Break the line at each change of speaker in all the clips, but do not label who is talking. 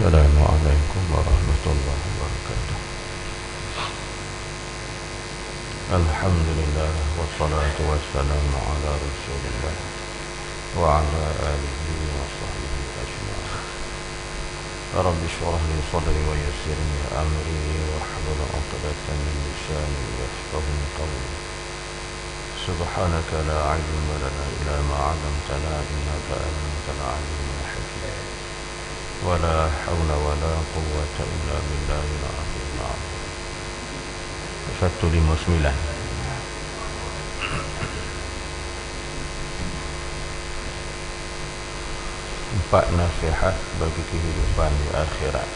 Assalamualaikum warahmatullahi wabarakatuh. Alhamdulillah wassalatu wassalamu ala Rasulillah wa ala alihi wa sahbihi ajma'in. Rabbi shrah li sadri wa yassir li amri wahlul 'uqdatam min lisani yafqahu qawli. Subhanaka la 'ilma lana illa ma 'allamtana innaka antal 'alimul hakim. ولا حول ولا قوة إلا بالله العلي العظيم. 159. Empat nasihat bagi kehidupan di akhirat.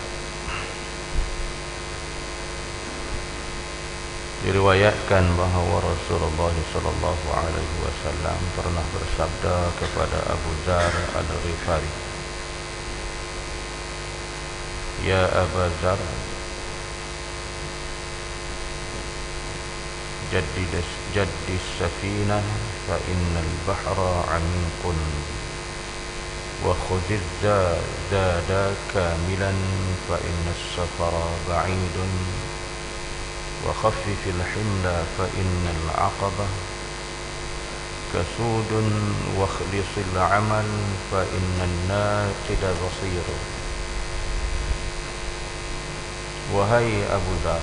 Diriwayatkan bahawa Rasulullah sallallahu alaihi wasallam pernah bersabda kepada Abu Dzar Al-Ghifari, Ya Aba Dzar, jaddis safinah fa innal bahra 'amiqun wa khudhiz zada kamilan fa innas safara ba'idun wa khaffifil himla fa innal 'aqabah kasudun wa khlisil 'amal fa innan naqida basir. Wahai Abu Dzar,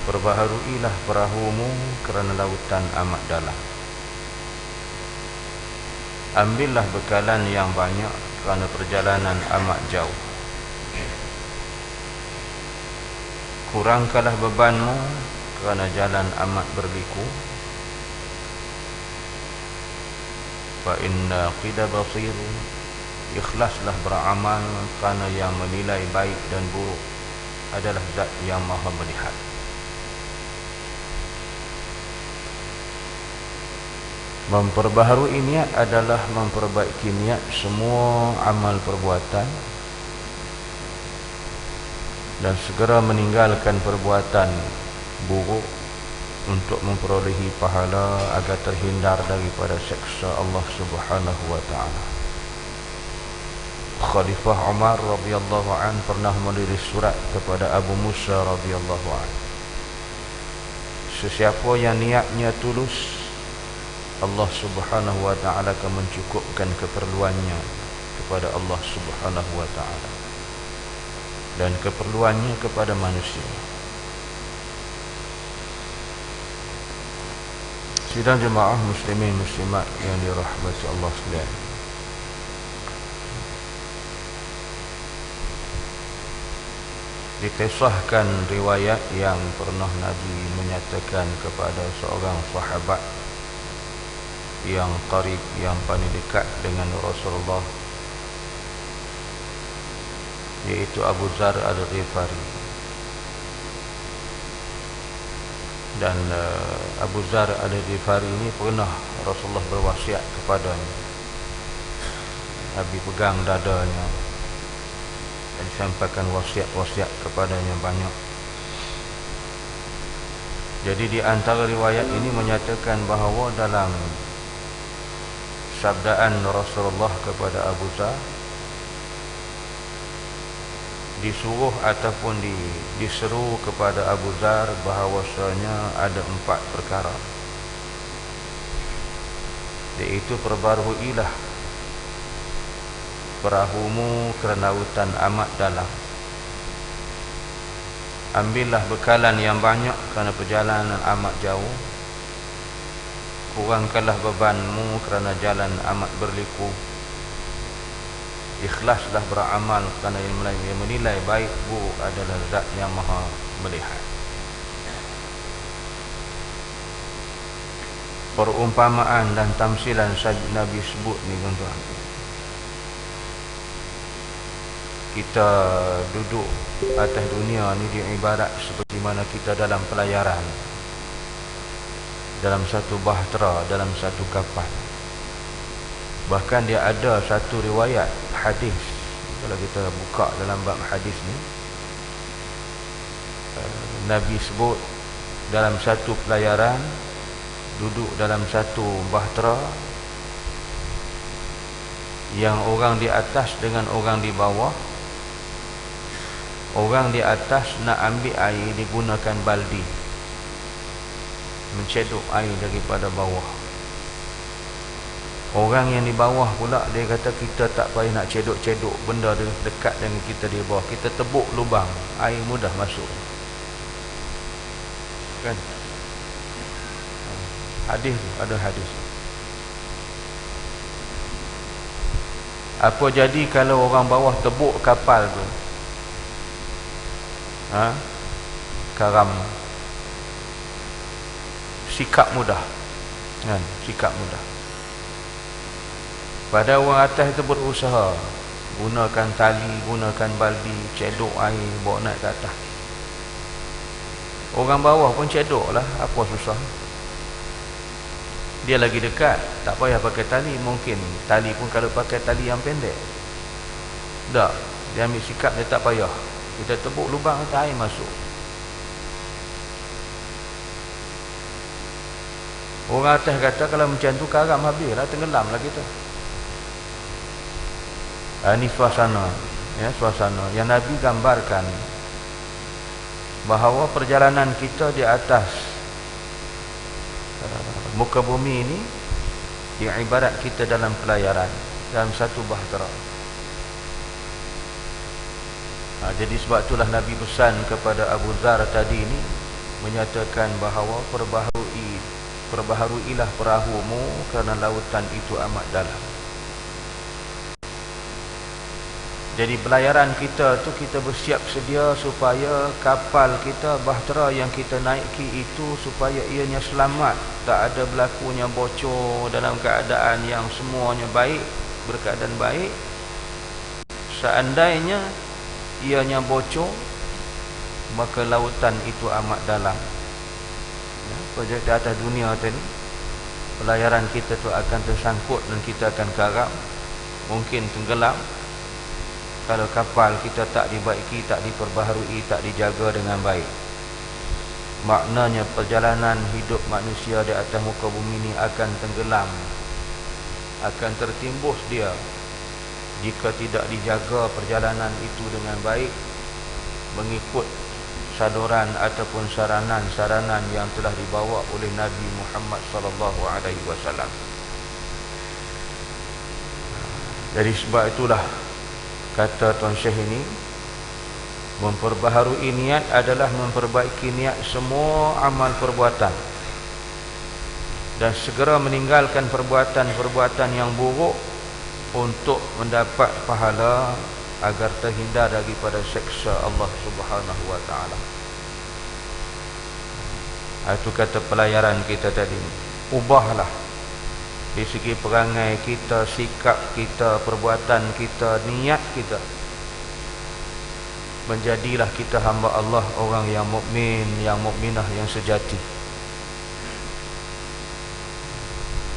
perbaharuilah perahumu kerana lautan amat dalam. Ambillah bekalan yang banyak kerana perjalanan amat jauh. Kurangkanlah bebanmu kerana jalan amat berliku. Fa inna qida basir, ikhlaslah beramal kerana yang menilai baik dan buruk adalah Zat yang Maha melihat. Memperbaharui niat adalah memperbaiki niat semua amal perbuatan dan segera meninggalkan perbuatan buruk untuk memperolehi pahala agar terhindar daripada seksa Allah Subhanahu wa taala. Khalifah Umar radhiyallahu an pernah menulis surat kepada Abu Musa radhiyallahu an. Sesiapa yang niatnya tulus, Allah Subhanahu wa taala akan mencukupkan keperluannya kepada Allah Subhanahu wa taala dan keperluannya kepada manusia. Sidang jemaah muslimin muslimat yang dirahmati Allah sekalian, dikisahkan riwayat yang pernah Nabi menyatakan kepada seorang sahabat yang qarib, yang paling dekat dengan Rasulullah, yaitu Abu Dzar Al-Ghifari. Dan Abu Dzar Al-Ghifari ini pernah Rasulullah berwasiat kepadanya. Nabi pegang dadanya dan disampaikan wasiat-wasiat kepadanya banyak. Jadi di antara riwayat ini menyatakan bahawa dalam sabdaan Rasulullah kepada Abu Dzar, disuruh ataupun diseru kepada Abu Dzar bahawasanya ada 4 perkara, iaitu perbaharuilah perahumu kerana lautan amat dalam. Ambillah bekalan yang banyak kerana perjalanan amat jauh. Kurangkanlah bebanmu kerana jalan amat berliku. Ikhlaslah beramal kerana yang menilai baik buruk adalah Zat yang Maha melihat. Perumpamaan dan tamsilan Nabi sebut ni tuan-tuan, kita duduk atas dunia ni diibarat seperti mana kita dalam pelayaran, dalam satu bahtera, dalam satu kapal. Bahkan dia ada satu riwayat hadis, kalau kita buka dalam bab hadis ni, Nabi sebut dalam satu pelayaran, duduk dalam satu bahtera, yang orang di atas dengan orang di bawah. Orang di atas nak ambil air digunakan baldi, mencedok air daripada bawah. Orang yang di bawah pula dia kata kita tak payah nak cedok-cedok benda dekat dengan kita di bawah, kita tebuk lubang, air mudah masuk. Kan? Hadis tu, ada hadis. Apa jadi kalau orang bawah tebuk kapal tu? Karam. Sikap mudah. Kan? Sikap mudah. Pada orang atas itu berusaha, gunakan tali, gunakan baldi, cedok air, bawa naik ke atas. Orang bawah pun cedok lah, apa susah. Dia lagi dekat, tak payah pakai tali. Mungkin tali pun kalau pakai tali yang pendek, tak, dia ambil sikap, dia tak payah. Kita tebuk lubang, air masuk. Orang atas kata kalau macam tu karam habis lah, tenggelam lah kita. Ini suasana, ya, suasana yang Nabi gambarkan bahawa perjalanan kita di atas muka bumi ini yang ibarat kita dalam pelayaran, dalam satu bahtera. Jadi sebab itulah Nabi pesan kepada Abu Dzar tadi ini, menyatakan bahawa perbaharuilah perahumu kerana lautan itu amat dalam. Jadi pelayaran kita tu kita bersiap sedia supaya kapal kita, bahtera yang kita naiki itu, supaya ianya selamat, tak ada berlakunya bocor, dalam keadaan yang semuanya baik, berkeadaan baik. Seandainya ianya bocor, maka lautan itu amat dalam. Ya, di atas dunia tadi pelayaran kita tu akan tersangkut dan kita akan karam, mungkin tenggelam kalau kapal kita tak dibaiki, tak diperbaharui, tak dijaga dengan baik. Maknanya perjalanan hidup manusia di atas muka bumi ini akan tenggelam, akan tertimbus dia jika tidak dijaga perjalanan itu dengan baik, mengikut saluran ataupun saranan-saranan yang telah dibawa oleh Nabi Muhammad sallallahu alaihi wasallam. Jadi sebab itulah kata Tuan Syekh ini, memperbaharui niat adalah memperbaiki niat semua amal perbuatan dan segera meninggalkan perbuatan-perbuatan yang buruk untuk mendapat pahala agar terhindar daripada seksa Allah Subhanahu wa taala. Itu kata pelayaran kita tadi. Ubahlah di segi perangai kita, sikap kita, perbuatan kita, niat kita. Menjadilah kita hamba Allah, orang yang mukmin, yang mukminah, yang sejati.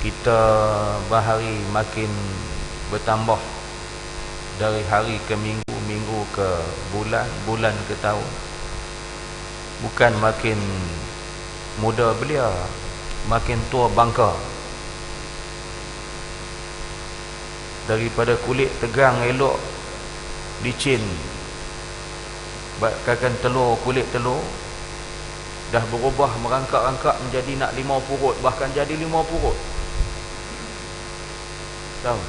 Kita bahari makin bertambah, dari hari ke minggu, minggu ke bulan, bulan ke tahun. Bukan makin muda belia, makin tua bangka. Daripada kulit tegang elok, licin, bakkan telur, kulit telur dah berubah, merangkak-rangkak menjadi nak 5 purut, bahkan jadi 5 purut. Tahu?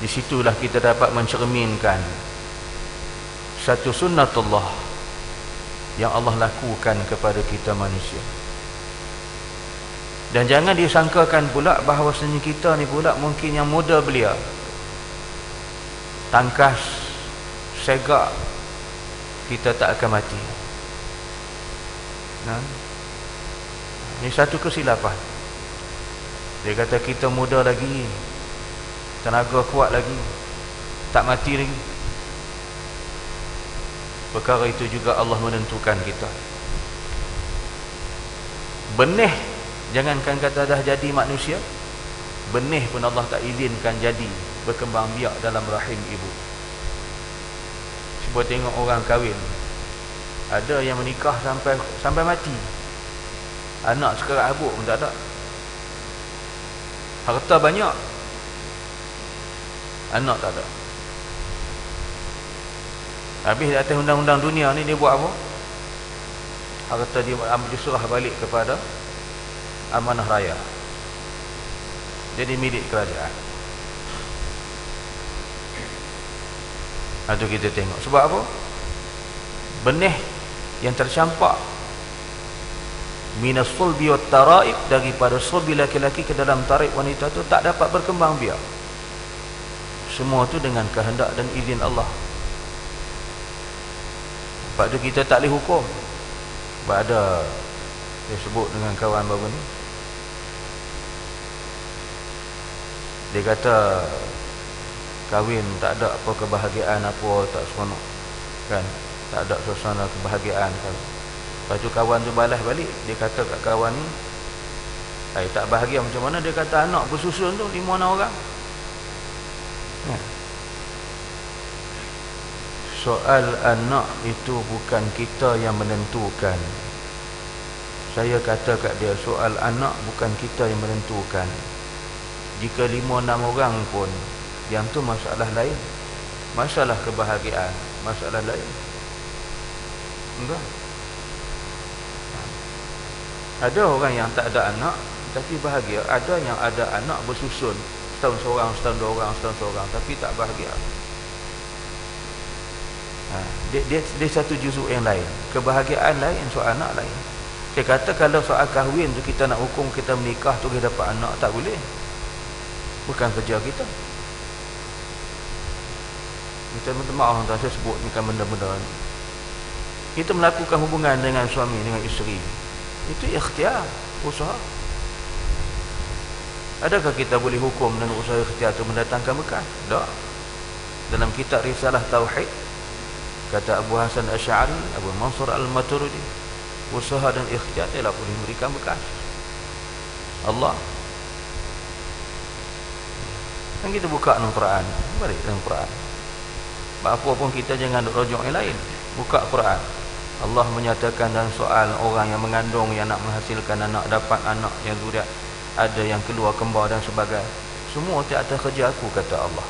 Di situlah kita dapat mencerminkan satu sunnatullah yang Allah lakukan kepada kita manusia. Dan jangan disangkakan pula bahawasanya kita ni pula mungkin yang muda belia, tangkas, segak, kita tak akan mati. Ini satu kesilapan. Dia kata kita muda lagi, tenaga kuat lagi, tak mati lagi. Perkara itu juga Allah menentukan kita. Benih, jangankan kata dah jadi manusia, benih pun Allah tak izinkan jadi berkembang biak dalam rahim ibu. Cuba tengok orang kahwin, ada yang menikah sampai mati, anak sekerat habuk pun tak ada. Harta banyak, anak tak ada. Habis di atas undang-undang dunia ni dia buat apa? Harta dia diserah balik kepada amanah raya, jadi milik kerajaan. Itu kita tengok. Sebab apa? Benih yang tercampak minas sulbi wat taraib, daripada sulbi laki-laki ke dalam taraib wanita tu tak dapat berkembang biak. Semua tu dengan kehendak dan izin Allah. Sebab tu kita tak boleh hukum. Sebab ada dia sebut dengan kawan baru ni, dia kata kahwin tak ada apa kebahagiaan apa, tak seronok kan, tak ada suasana kebahagiaan kan. Lepas tu kawan tu balas balik, dia kata kat kawan ni, tak bahagia macam mana? Dia kata anak bersusun tu 5-6 orang. Soal anak itu bukan kita yang menentukan. Saya kata kat dia, soal anak bukan kita yang menentukan. Jika 5-6 orang pun, yang tu masalah lain. Masalah kebahagiaan, masalah lain. Enggak. Ada orang yang tak ada anak tapi bahagia. Ada yang ada anak bersusun, setahun seorang, setahun dua orang, setahun seorang, tapi tak bahagia. Dia satu juzuk yang lain. Kebahagiaan lain, soal anak lain. Saya kata kalau soal kahwin tu kita nak hukum kita menikah tu kita dapat anak, tak boleh. Bukan kerja kita. Kita minta maaf tuan, saya sebut ni kan benda-benda ni. Kita melakukan hubungan dengan suami, dengan isteri, itu ikhtiar, usaha. Adakah kita boleh hukum dengan usaha ikhtiar itu mendatangkan berkah? Tak. Dalam kitab Risalah Tauhid, kata Abu Hasan Asy'ari, Abu Mansur Al-Maturidi, usaha dan ikhtiar telah boleh memberikan berkah. Allah. Kan kita buka dalam Quran, balik dalam Quran. Apa pun kita jangan rujuk yang lain. Buka Quran. Allah menyatakan dalam soal orang yang mengandung, yang nak menghasilkan anak, dapat anak yang zuriat, ada yang keluar kembar dan sebagainya. Semua di atas kerja aku, kata Allah.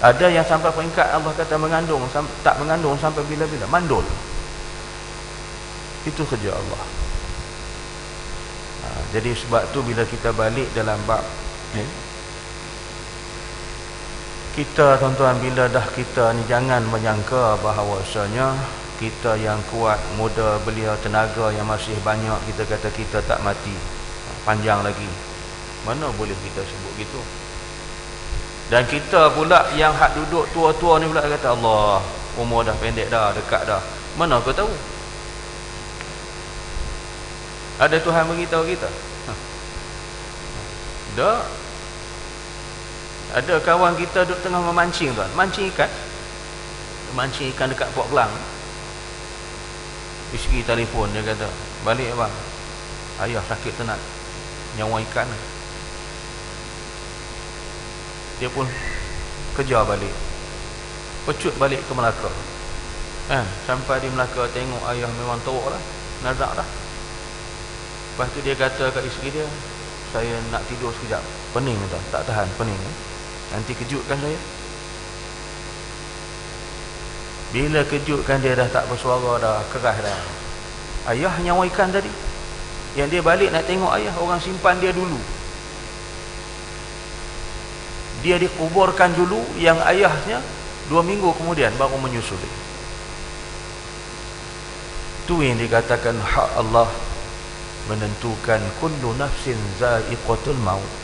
Ada yang sampai peringkat Allah kata mengandung, tak mengandung sampai bila-bila, mandul. Itu kerja Allah. Jadi sebab tu bila kita balik dalam bab kita, tuan-tuan, bila dah kita ni jangan menyangka bahawasanya kita yang kuat, muda, belia, tenaga yang masih banyak, kita kata kita tak mati, panjang lagi. Mana boleh kita sebut gitu? Dan kita pula yang hak duduk tua-tua ni pula kata Allah, umur dah pendek dah, dekat dah. Mana kau tahu? Ada Tuhan beritahu kita? Tak. Ada kawan kita duduk tengah memancing tuan, mancing ikan. Mancing ikan dekat Port Klang. Isteri telefon, dia kata, balik abang, ayah sakit tenat, nyawa ikan. Dia pun kejar balik, pecut balik ke Melaka. Sampai di Melaka tengok ayah memang teruk lah, nazak dah. Lepas tu dia kata kat isteri dia, saya nak tidur sekejap, pening tuan, tak tahan, pening. Nanti kejutkan saya. Bila kejutkan dia dah tak bersuara dah, keras dah. Ayah nyawa ikan tadi. Yang dia balik nak tengok ayah, orang simpan dia dulu. Dia dikuburkan dulu, yang ayahnya 2 minggu kemudian baru menyusul. Itu yang dikatakan hak Allah menentukan kullu nafsin za'iqatul maut.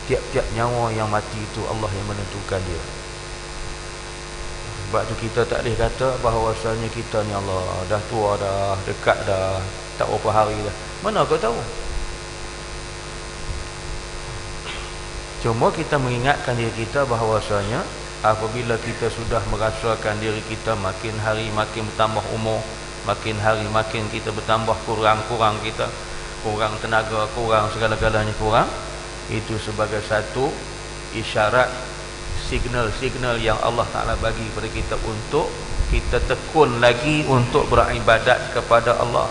Tiap-tiap nyawa yang mati itu Allah yang menentukan dia. Sebab tu kita tak boleh kata bahawasanya kita ni Allah dah tua dah, dekat dah, tak berapa hari dah. Mana kau tahu? Cuma kita mengingatkan diri kita bahawasanya apabila kita sudah merasakan diri kita makin hari makin bertambah umur, makin hari makin kita bertambah kurang kita, kurang tenaga, kurang segala-galanya kurang, itu sebagai satu isyarat, signal yang Allah Ta'ala bagi kepada kita untuk kita tekun lagi untuk beribadat kepada Allah.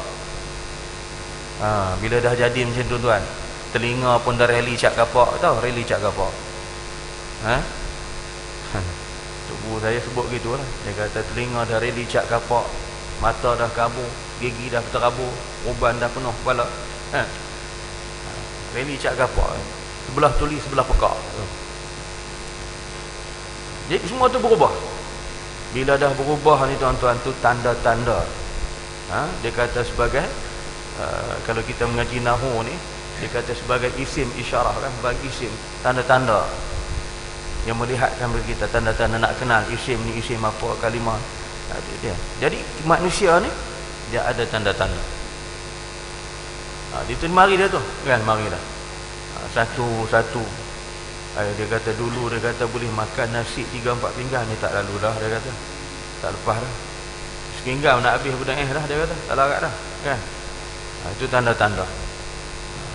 Bila dah jadi macam tu tuan, telinga pun dah reli cak kapak tau, reli cak kapak. Tubuh saya sebut gitu lah. Dia kata telinga dah reli cak kapak, mata dah kabur, gigi dah terabur, uban dah penuh kepala. Reli cak kapak, sebelah tuli sebelah pekak. Jadi semua tu berubah. Bila dah berubah ni tuan-tuan, tu tanda-tanda. Dia kata sebagai kalau kita mengaji nahwu ni, dia kata sebagai isim isyarah kan, bagi isim tanda-tanda yang melihatkan bagi kita tanda-tanda nak kenal isim ni isim apa, kalimah. Dia. Jadi manusia ni dia ada tanda-tanda. Dia tu mari dia tu kan, mari dah. Satu-satu. Dia kata dulu dia kata boleh makan nasi 3-4 pinggan ni tak lalu dah, dia kata. Tak lepas dah. Sepinggan nak habis budak dah, dia kata. Tak larat dah kan. Itu tanda-tanda.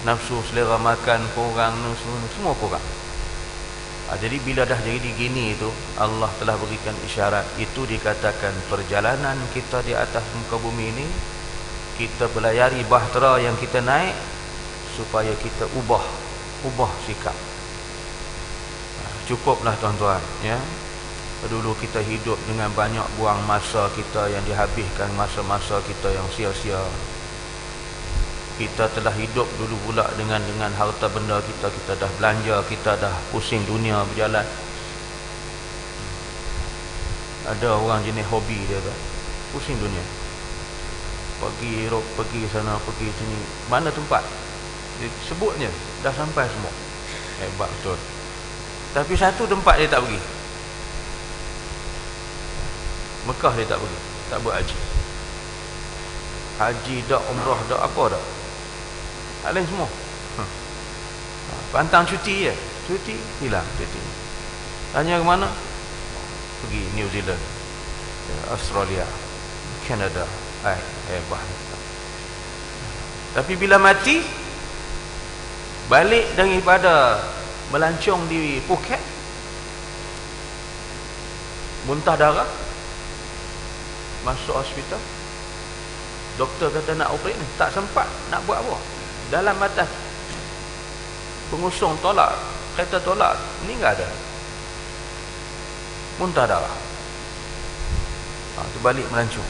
Nafsu selera makan kurang, semua kurang. Jadi bila dah jadi gini itu, Allah telah berikan isyarat. Itu dikatakan perjalanan kita di atas muka bumi ini, kita belayari bahtera yang kita naik, supaya kita ubah sikap. Cukuplah tuan-tuan ya. Dulu kita hidup dengan banyak buang masa kita yang dihabiskan, masa-masa kita yang sia-sia. Kita telah hidup dulu pula dengan harta benda kita dah belanja, kita dah pusing dunia berjalan. Ada orang jenis hobi dia tu, pusing dunia. Pergi Europe, pergi sana, pergi sini. Mana tempat? Sebutnya dah sampai semua. Hebat betul. Tapi satu tempat dia tak pergi. Mekah dia tak pergi, tak buat haji. Haji dak, umrah dak, apa dak. Tak lain semua. Pantang cuti je. Cuti, hilang cuti. Tanya ke mana? Pergi New Zealand, Australia, Canada. Hebat. Tapi bila mati, balik daripada melancong di Phuket, muntah darah, masuk hospital. Doktor kata nak operate ni, tak sempat nak buat apa. Dalam batas pengusung tolak, kereta tolak, meninggal dah. Muntah darah. Terbalik melancong.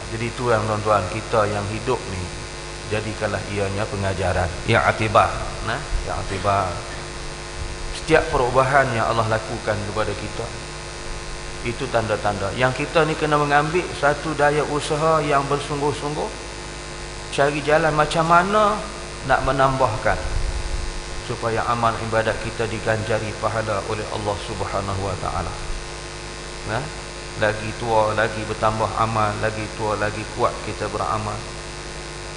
Jadi itu yang tuan-tuan, kita yang hidup ni, jadikanlah ianya pengajaran. I'tibar, i'tibar. Setiap perubahan yang Allah lakukan kepada kita, itu tanda-tanda. Yang kita ni kena mengambil satu daya usaha yang bersungguh-sungguh, cari jalan macam mana nak menambahkan supaya amal ibadat kita diganjari pahala oleh Allah Subhanahu wa taala. Lagi tua lagi bertambah amal, lagi tua lagi kuat kita beramal.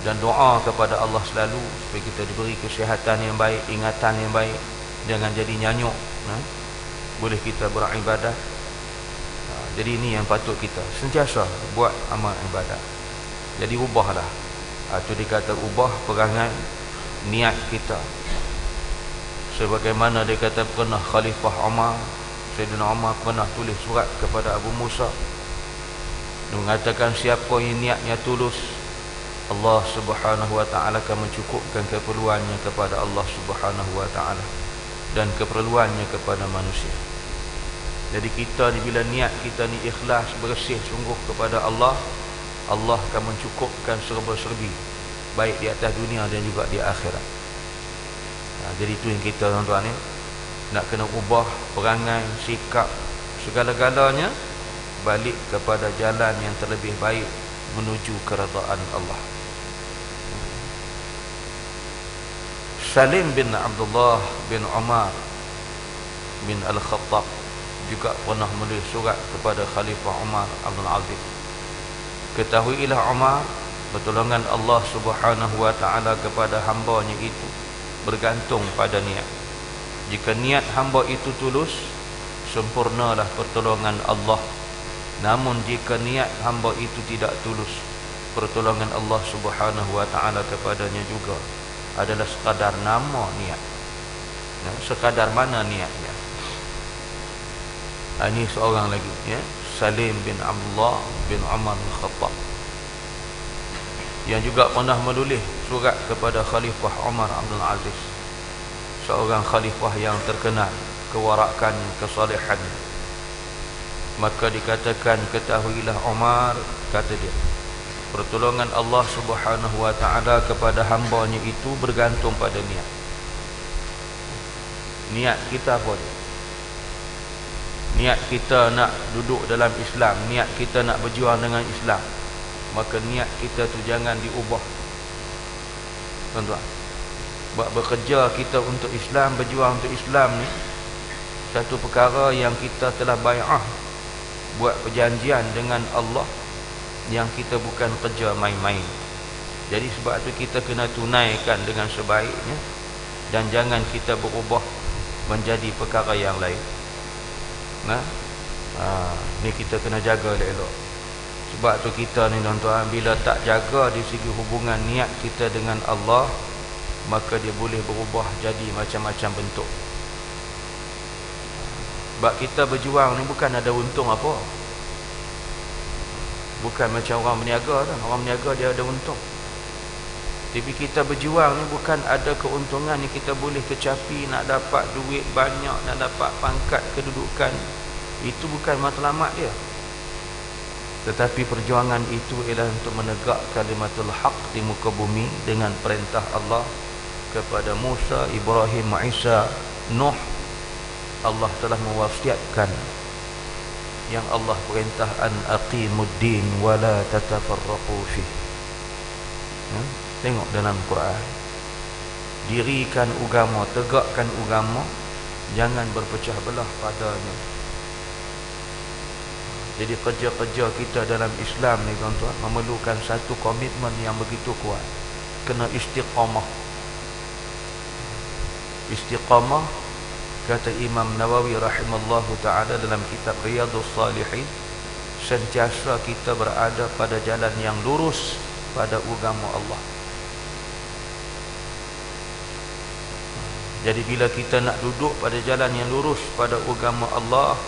Dan doa kepada Allah selalu supaya kita diberi kesihatan yang baik, ingatan yang baik, jangan jadi nyanyuk. Boleh kita beribadat. Jadi ini yang patut kita sentiasa buat amal ibadat. Jadi ubahlah. Itu dikata ubah perangai niat kita. Sebagaimana dia kata pernah Khalifah Umar, Sayyidina Umar pernah tulis surat kepada Abu Musa, dia mengatakan siapa yang niatnya tulus, Allah Subhanahu wa taala akan mencukupkan keperluannya kepada Allah Subhanahu wa taala dan keperluannya kepada manusia. Jadi kita ni bila niat kita ni ikhlas, bersih sungguh kepada Allah, Allah akan mencukupkan serba-serbi, baik di atas dunia dan juga di akhirat. Jadi itu yang kita tuan-tuan ni nak kena ubah perangai, sikap, segala-galanya balik kepada jalan yang terlebih baik menuju keredaan Allah. Salim bin Abdullah bin Umar bin Al-Khattab juga pernah menulis surat kepada Khalifah Umar Abdul Aziz. Ketahuilah Umar, pertolongan Allah Subhanahu wa taala kepada hamba-Nya itu bergantung pada niat. Jika niat hamba itu tulus, sempurnalah pertolongan Allah. Namun jika niat hamba itu tidak tulus, pertolongan Allah Subhanahu wa taala kepadanya juga adalah sekadar nama niat. Sekadar mana niatnya. Ini seorang lagi ya, Salim bin Abdullah bin Umar Al-Khattab. yang juga pernah menulis surat kepada Khalifah Umar Abdul Aziz, seorang khalifah yang terkenal kewarakannya, kesalehannya. Maka dikatakan, ketahuilah Umar, kata dia, pertolongan Allah Subhanahu wa ta'ala kepada hambanya itu bergantung pada niat. Niat kita apa dia? Niat kita nak duduk dalam Islam, niat kita nak berjuang dengan Islam, maka niat kita tu jangan diubah, tuan-tuan. Buat bekerja kita untuk Islam, berjuang untuk Islam ni satu perkara yang kita telah bai'ah, buat perjanjian dengan Allah, yang kita bukan kerja main-main. Jadi sebab tu kita kena tunaikan dengan sebaiknya, dan jangan kita berubah menjadi perkara yang lain. Ni kita kena jaga elok-elok. Sebab tu kita ni, tuan-tuan, bila tak jaga di segi hubungan niat kita dengan Allah, maka dia boleh berubah jadi macam-macam bentuk. Sebab kita berjuang ni bukan ada untung apa. Bukan macam orang berniaga kan. Orang berniaga dia ada untung. Tapi kita berjuang ni bukan ada keuntungan ni kita boleh kecapi, nak dapat duit banyak, nak dapat pangkat, kedudukan. Itu bukan matlamat dia. Tetapi perjuangan itu ialah untuk menegak kalimatul haq di muka bumi dengan perintah Allah kepada Musa, Ibrahim, Isa, Nuh. Allah telah mewasiatkan, yang Allah perintah, an aqimuddin wa la tatafarraqu fi. Tengok dalam Quran, dirikan agama, tegakkan agama, jangan berpecah belah padanya. Jadi kerja-kerja kita dalam Islam ni, tuan-tuan, memerlukan satu komitmen yang begitu kuat. Kena istiqamah. Istiqamah, kata Imam Nawawi rahimallahu ta'ala dalam kitab Riyadhus Salihin, sentiasa kita berada pada jalan yang lurus pada agama Allah. Jadi bila kita nak duduk pada jalan yang lurus pada agama Allah,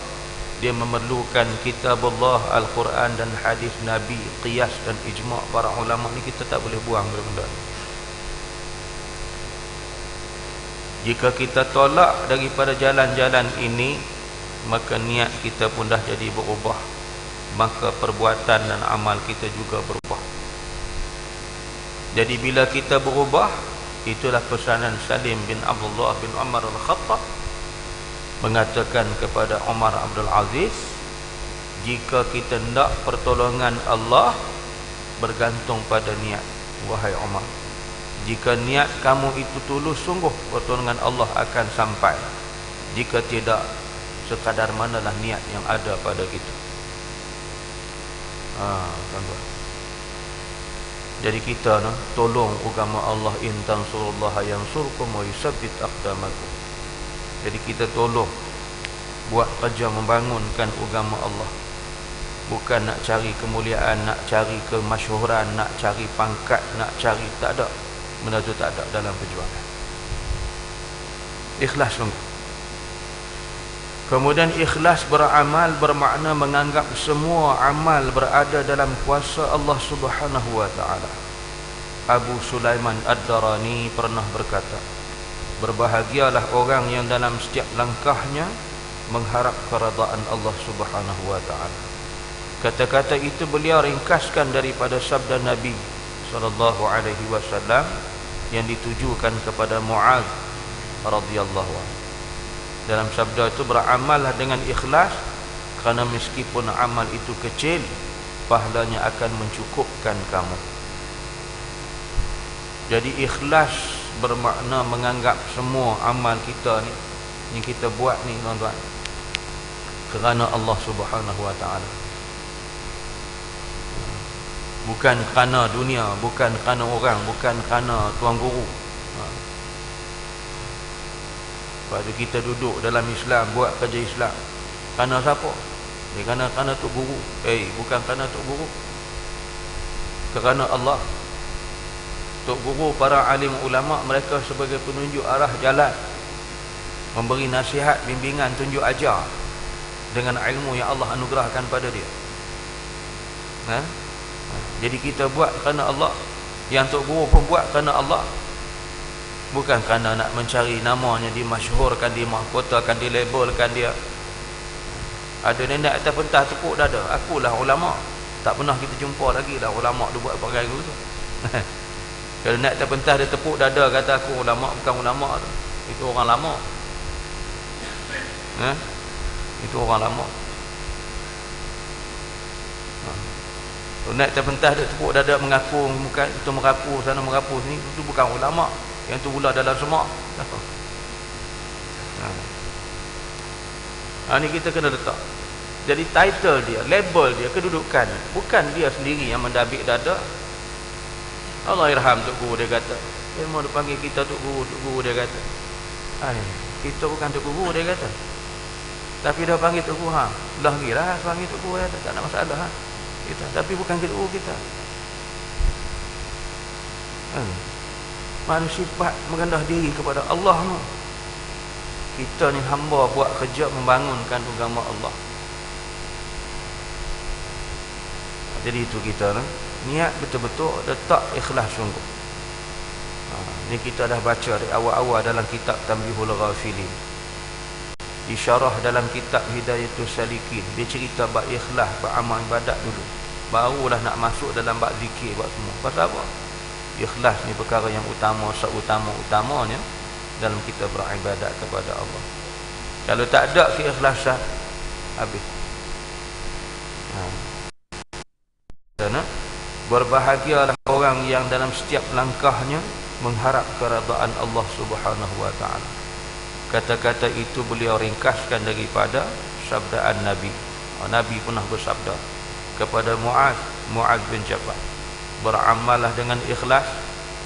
dia memerlukan kitab Allah, Al-Quran dan hadis Nabi, qiyas dan ijma' para ulama ni. Kita tak boleh buang benda-benda ni. Jika kita tolak daripada jalan-jalan ini, maka niat kita pun dah jadi berubah, maka perbuatan dan amal kita juga berubah. Jadi bila kita berubah, itulah pesanan Salim bin Abdullah bin Umar Al-Khattab mengatakan kepada Umar Abdul Aziz, jika kita hendak pertolongan Allah, bergantung pada niat. Wahai Umar, jika niat kamu itu tulus, sungguh pertolongan Allah akan sampai. Jika tidak, sekadar manalah niat yang ada pada kita. Tuan-tuan, jadi kita tolong agama Allah, in tansurullaha yansurkum wa yusabbit aqdamakum. Jadi kita tolong buat kerja membangunkan agama Allah. Bukan nak cari kemuliaan, nak cari kemasyhuran, nak cari pangkat, nak cari, tak ada. Benda tu tak ada dalam perjuangan. Ikhlas sungguh. Kemudian ikhlas beramal bermakna menganggap semua amal berada dalam kuasa Allah Subhanahu wa ta'ala. Abu Sulaiman Ad-Darani pernah berkata, berbahagialah orang yang dalam setiap langkahnya mengharap keredaan Allah Subhanahu wa ta'ala. Kata-kata itu beliau ringkaskan daripada sabda Nabi SAW yang ditujukan kepada Muaz radhiyallahu anhu. Dalam sabda itu, beramallah dengan ikhlas, kerana meskipun amal itu kecil, pahalanya akan mencukupkan kamu. Jadi ikhlas bermakna menganggap semua amal kita ni, yang kita buat ni, tuan-tuan, kerana Allah Subhanahu wa ta'ala. Bukan kerana dunia, bukan kerana orang, bukan kerana tuan guru. Lepas tu kita duduk dalam Islam, buat kerja Islam, kerana siapa? Kerana tok guru. Bukan kerana tok guru, kerana Allah. Tok guru, para alim ulama, mereka sebagai penunjuk arah jalan, memberi nasihat, bimbingan, tunjuk ajar dengan ilmu yang Allah anugerahkan pada dia. Jadi kita buat kerana Allah, Yang Tok Guru pun buat kerana Allah, bukan kerana nak mencari namanya, dimasyhurkan, dimahkotakan, dilabelkan dia. Ada nenek atas pentas tepuk dada, akulah ulama. Tak pernah kita jumpa lagi lah ulama dia buat pakai tu. Kalau nak atas pentas dia tepuk dada kata aku ulama, bukan ulama tu. Itu orang lama. Itu orang lama. Kalau nak atas pentas dia tepuk dada mengaku, bukan itu merapu sana merapu sini, itu bukan ulama. Yang tu pula dalam semak. Ni kita kena letak. Jadi title dia, label dia, kedudukan, bukan dia sendiri yang mendabik dada. Allah irham Tok Guru dia kata, dia mau panggil kita Tok Guru dia kata. Kita bukan Tok Guru dia kata. Tapi dia panggil Tok Guru, belah gilah panggil Tok Guru dia kata, tak ada masalah kita. Tapi bukan Tok Guru kita. Manusia sifat merendah diri kepada Allah ni. Kita ni hamba buat kerja membangunkan agama Allah. Jadi itu kita niat betul-betul, letak ikhlas sungguh. Ni kita dah baca dari awal-awal dalam kitab Tanbihul Ghafilin. Disyarah dalam kitab Hidayatus Salikin. Dia cerita bab ikhlas, bab amal ibadat dulu. Barulah nak masuk dalam bab zikir, bab semua. Pasal apa? Ikhlas ni perkara yang utama, seutama-utamanya dalam kita beribadat kepada Allah. Kalau tak ada keikhlasan, habis. Berbahagialah orang yang dalam setiap langkahnya mengharap keredaan Allah Subhanahu wa taala. Kata-kata itu beliau ringkaskan daripada sabdaan Nabi. Nabi pernah bersabda kepada Muaz bin Jabal, beramallah dengan ikhlas,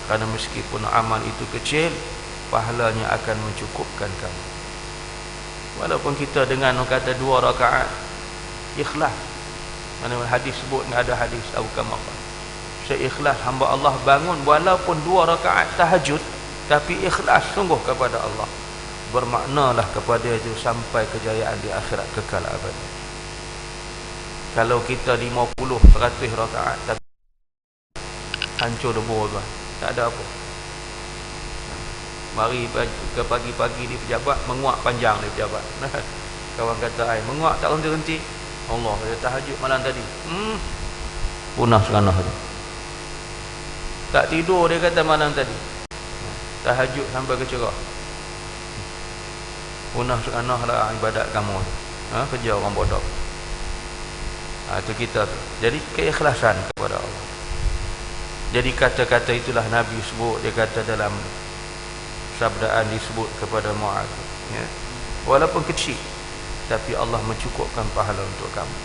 kerana meskipun amal itu kecil, pahalanya akan mencukupkan kamu. Walaupun kita dengan kata 2 rakaat ikhlas, mana hadis sebut, ada hadis Abu Kamar, seikhlas hamba Allah bangun walaupun 2 rakaat tahajud, tapi ikhlas sungguh kepada Allah, bermaknalah kepada itu sampai kejayaan di akhirat kekal abadi. Kalau kita 50% rakaat tapi hancur lebur tuan, tak ada apa. Mari ke pagi-pagi di pejabat, menguak panjang di pejabat. Kawan kata, menguak tak henti-henti. Allah, dia tahajud malam tadi. Punah seranah tu. Tak tidur dia kata malam tadi. Tahajud sampai ke cerah. Punah seranah lah ibadat kamu tu. Kerja orang bodoh. Itu kita tu. Jadi keikhlasan kepada Allah. Jadi kata-kata itulah Nabi sebut, dia kata dalam sabdaan disebut kepada Muaz, ya, walaupun kecil tapi Allah mencukupkan pahala untuk kamu.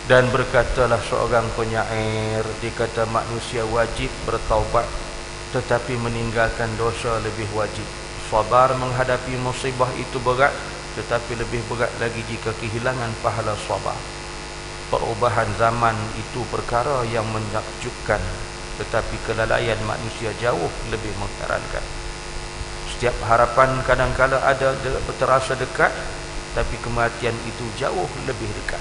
Dan berkatalah seorang penyair, dikata manusia wajib bertaubat, tetapi meninggalkan dosa lebih wajib. Sabar menghadapi musibah itu berat, tetapi lebih berat lagi jika kehilangan pahala sabar. Perubahan zaman itu perkara yang menakjubkan, tetapi kelalaian manusia jauh lebih mengherankan. Setiap harapan kadang-kala ada terasa dekat, tapi kematian itu jauh lebih dekat.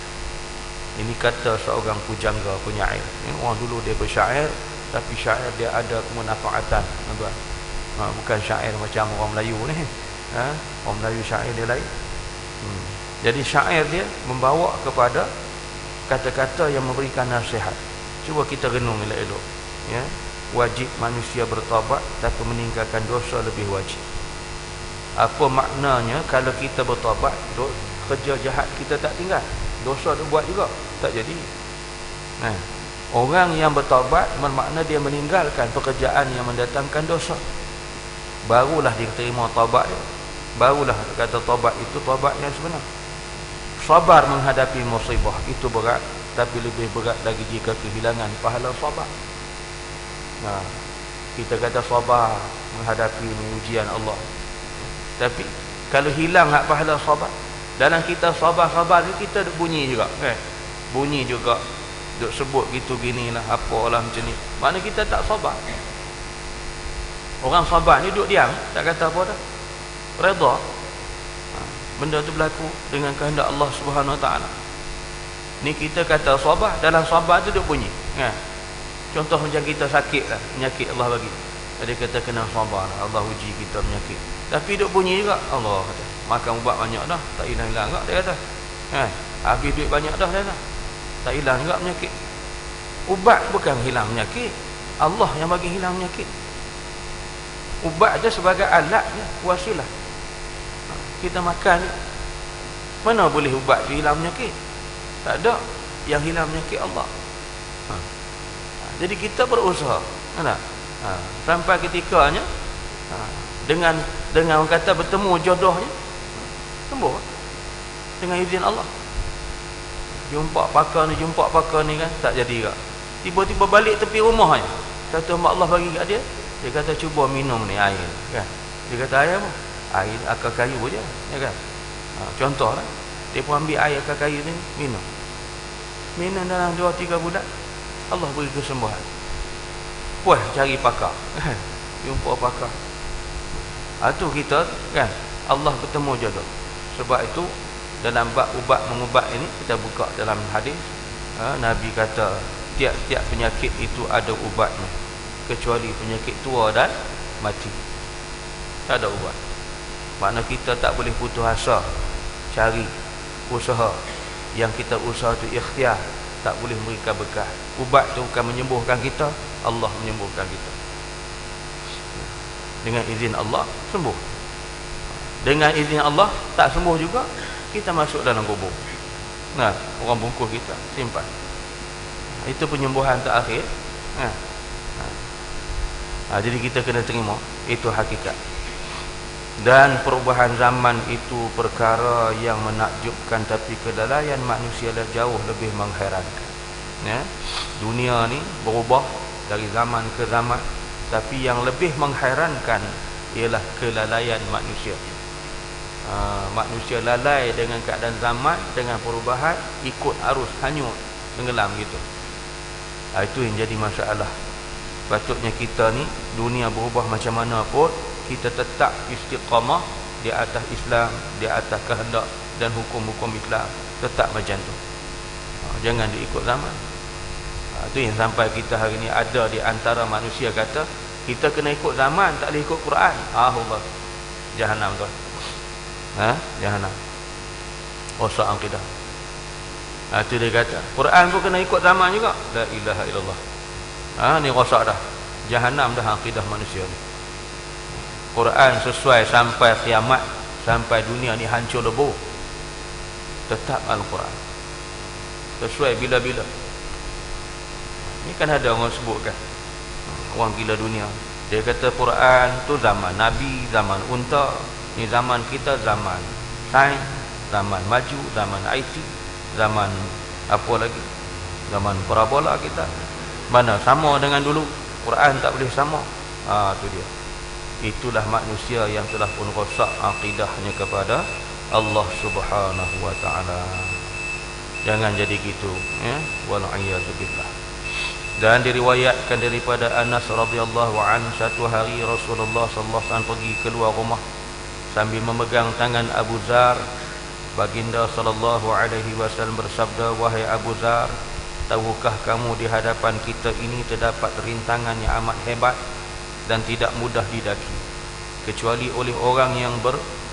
Ini kata seorang pujangga penyair. Orang dulu dia bersyair, tapi syair dia ada kemanfaatan, tuan. Bukan syair macam orang Melayu ni. Orang Melayu syair dia lain. Jadi syair dia membawa kepada kata-kata yang memberikan nasihat. Cuba kita renung elok-elok, ya. Wajib manusia bertaubat, tapi meninggalkan dosa lebih wajib. Apa maknanya kalau kita bertaubat, kerja jahat kita tak tinggal, dosa dia buat juga tak jadi. Orang yang bertaubat bermakna dia meninggalkan pekerjaan yang mendatangkan dosa, barulah dia terima taubat dia. Barulah kata taubat itu taubat yang sebenar. Sabar menghadapi musibah itu berat, tapi lebih berat lagi jika kehilangan pahala sabar. Kita kata sabar menghadapi ujian Allah, tapi kalau hilang hak pahala sabar, dalam kita sabar-sabar ni kita bunyi juga, bunyi juga duk sebut gitu ginilah apalah macam ni, mana kita tak sabar. Orang sabar ni duk diam, tak kata apa dah, redha benda tu berlaku dengan kehendak Allah Subhanahu Wa Taala. Ni kita kata sabar, dalam sabar tu duk bunyi, Contoh macam kita sakit lah, penyakit Allah bagi. Dia kata kena sabar, Allah uji kita penyakit. Tapi duk bunyi juga, Allah kata, makan ubat banyak dah, tak hilang-hilang juga, dia kata. Habis duit banyak dah, dia kata. Tak hilang juga penyakit. Ubat bukan hilang penyakit, Allah yang bagi hilang penyakit. Ubat je sebagai alatnya, wasilah. Kita makan, mana boleh ubat tu hilang penyakit? Tak ada. Yang hilang penyakit Allah. Jadi kita berusaha, sampai ketikanya dengan orang kata bertemu jodohnya, sembuh dengan izin Allah. Jumpa pakar ni kan tak jadi tak. Tiba-tiba balik tepi rumahnya, kata mak Allah bagi kat dia, dia kata cuba minum ni air kan. Dia kata air apa? Air akar kayu je, ya kan. Contohlah, dia pun ambil air akar kayu ni minum dalam 2-3 bulan, Allah beri kesembuhan. Puas cari pakar, jumpa pakar. Itu kita kan, Allah bertemu jodoh. Sebab itu dalam bab ubat mengubat ini, kita buka dalam hadis, Nabi kata tiap-tiap penyakit itu ada ubatnya, kecuali penyakit tua dan mati. Tak ada ubat. Makna kita tak boleh putus asa cari usaha. Yang kita usaha tu ikhtiar, tak boleh memberikan berkah. Ubat tu bukan menyembuhkan kita, Allah menyembuhkan kita. Dengan izin Allah sembuh. Dengan izin Allah tak sembuh juga, kita masuk dalam kubur. Orang bungkus kita simpan. Itu penyembuhan terakhir. Jadi kita kena terima itu hakikat. Dan perubahan zaman itu perkara yang menakjubkan, tapi kelalaian manusia jauh lebih mengherankan. Dunia ni berubah dari zaman ke zaman, tapi yang lebih mengherankan ialah kelalaian manusia. Manusia lalai dengan keadaan zaman, dengan perubahan, ikut arus, hanyut, tenggelam gitu. Itu yang jadi masalah. Patutnya kita ni, dunia berubah macam mana pun, kita tetap istiqamah di atas Islam, di atas kehendak dan hukum-hukum Islam, tetap macam tu. Jangan diikut zaman. Itu yang sampai kita hari ni ada di antara manusia kata kita kena ikut zaman, tak boleh ikut Quran. Allah, jahanam tu. Jahanam. Rosak akidah. Itu dia kata Quran pun kena ikut zaman juga. La ilaha illallah. Ni rosak dah. Jahanam dah akidah manusia ni. Quran sesuai sampai kiamat, sampai dunia ni hancur lebur, tetap Al-Quran sesuai bila-bila. Ni kan ada orang sebut kan, orang gila dunia, dia kata Quran tu zaman Nabi, zaman unta. Ni zaman kita zaman sains, zaman maju, zaman IT, zaman apa lagi, zaman parabola kita. Mana sama dengan dulu? Quran tak boleh sama. Tu dia. Itulah manusia yang telah pun rosak akidahnya kepada Allah Subhanahu wa taala. Jangan jadi gitu, wal a'yadu billah. Dan diriwayatkan daripada Anas radhiyallahu an, satu hari Rasulullah sallallahu alaihi wasallam pergi keluar rumah sambil memegang tangan Abu Zar. Baginda sallallahu alaihi wasallam bersabda, "Wahai Abu Zar, tahukah kamu di hadapan kita ini terdapat rintangan yang amat hebat dan tidak mudah didaki, kecuali oleh orang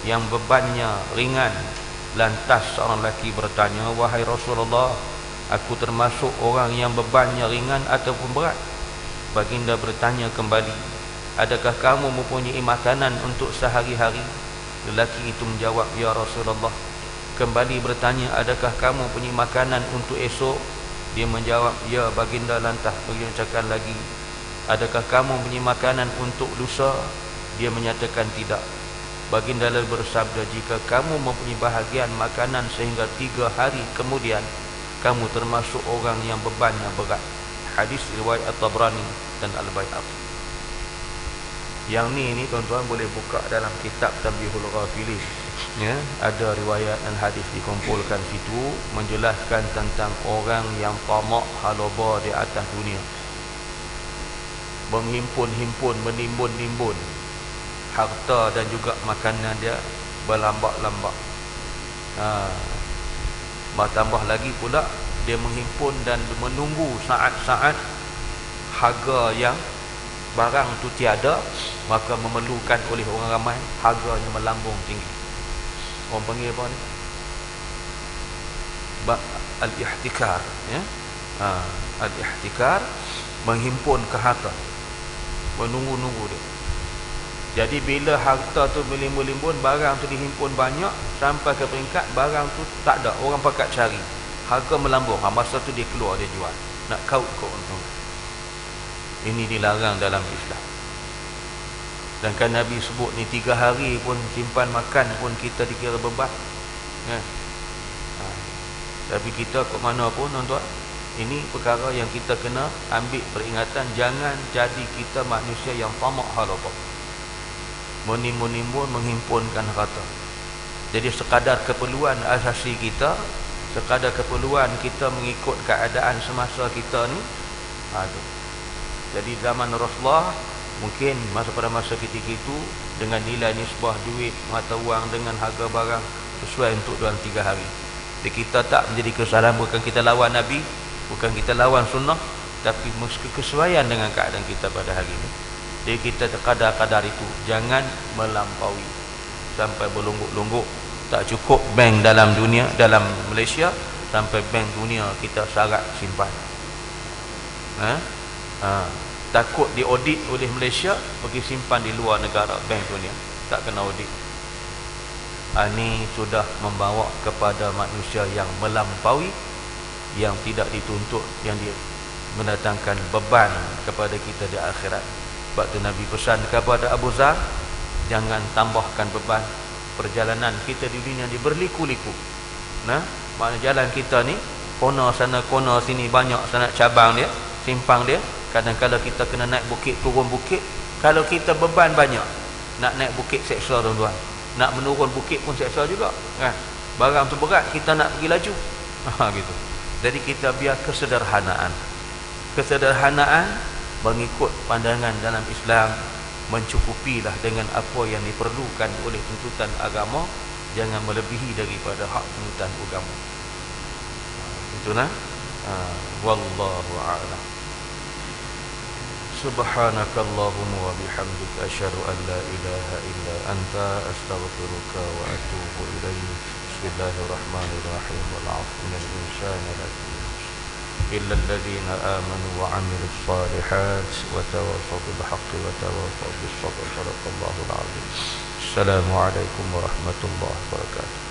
yang bebannya ringan." Lantas seorang lelaki bertanya, "Wahai Rasulullah, aku termasuk orang yang bebannya ringan ataupun berat?" Baginda bertanya kembali, "Adakah kamu mempunyai makanan untuk sehari-hari?" Lelaki itu menjawab, "Ya Rasulullah." Kembali bertanya, "Adakah kamu mempunyai makanan untuk esok?" Dia menjawab, "Ya Baginda." Lantas beliau cakap lagi, "Adakah kamu mempunyai makanan untuk lusa?" Dia menyatakan tidak. Baginda lalu bersabda, "Jika kamu mempunyai bahagian makanan sehingga 3 hari kemudian, kamu termasuk orang yang bebannya berat." Hadis riwayat At-Tabrani dan Al-Baihaqi. Yang ni tuan-tuan boleh buka dalam kitab Tanbihul Ghafilin. Ada riwayat dan hadis dikumpulkan situ menjelaskan tentang orang yang tamak haloba di atas dunia, menghimpun-himpun, menimbun-nimbun harta dan juga makanan dia berlambak-lambak. Tambah lagi pula dia menghimpun dan menunggu saat-saat harga yang barang tu tiada, maka memerlukan oleh orang ramai, harganya melambung tinggi. Orang panggil apa ni? Al-ihtikar, ya. Al-ihtikar, menghimpun ke harta, menunggu-nunggu dia. Jadi bila harta tu melimpun-limpun, barang tu dihimpun banyak, sampai ke peringkat barang tu tak ada, orang pakat cari, harga melambung. Masa tu dia keluar, dia jual, nak kaut keuntungan. Ini dilarang dalam Islam. Dan kan Nabi sebut ni 3 hari pun simpan makan pun kita dikira beban, kan? Tapi kita kok mana pun, tuan-tuan, ini perkara yang kita kena ambil peringatan. Jangan jadi kita manusia yang tamak harta, menimbun-nimbun, menghimpunkan harta. Jadi sekadar keperluan asasi kita, sekadar keperluan kita mengikut keadaan semasa kita ni. Jadi zaman Rasulullah, mungkin pada masa ketika itu, dengan nilai nisbah duit, mata wang dengan harga barang sesuai untuk dalam 3 hari. Jadi kita tak menjadi kesalahan, bukan kita lawan Nabi, bukan kita lawan sunnah, tapi kesesuaian dengan keadaan kita pada hari ini. Jadi kita kadar-kadar itu, jangan melampaui sampai berlungguk-lungguk. Tak cukup bank dalam dunia, dalam Malaysia, sampai bank dunia kita syarat simpan. Takut diaudit oleh Malaysia, pergi simpan di luar negara, bank dunia tak kena audit. Ini sudah membawa kepada manusia yang melampaui, yang tidak dituntut, yang dia mendatangkan beban kepada kita di akhirat. Sebab tu Nabi pesan kepada Abu Zar, jangan tambahkan beban. Perjalanan kita di dunia ni berliku-liku. Makna jalan kita ni, kona sana kona sini, banyak sangat cabang dia, simpang dia. Kadang-kadang kita kena naik bukit, turun bukit. Kalau kita beban banyak, nak naik bukit seksa, tuan-tuan, nak menurun bukit pun seksa juga, kan? Barang tu berat, kita nak pergi laju, gitu. Jadi kita biar kesederhanaan mengikut pandangan dalam Islam, mencukupilah dengan apa yang diperlukan oleh tuntutan agama, jangan melebihi daripada hak tuntutan agama. Itu wallahu a'lam. Subhanakallahumma wa bihamdika asyhadu an la ilaha illa anta astaghfiruka wa atubu ilaik. Bismillahirrahmanirrahim. Wal 'afwu minal insani lafi إلا الذين آمنوا وعملوا الصالحات وتواصوا بالحق وتواصوا بالصبر. صدق الله العظيم. السلام عليكم ورحمة الله وبركاته.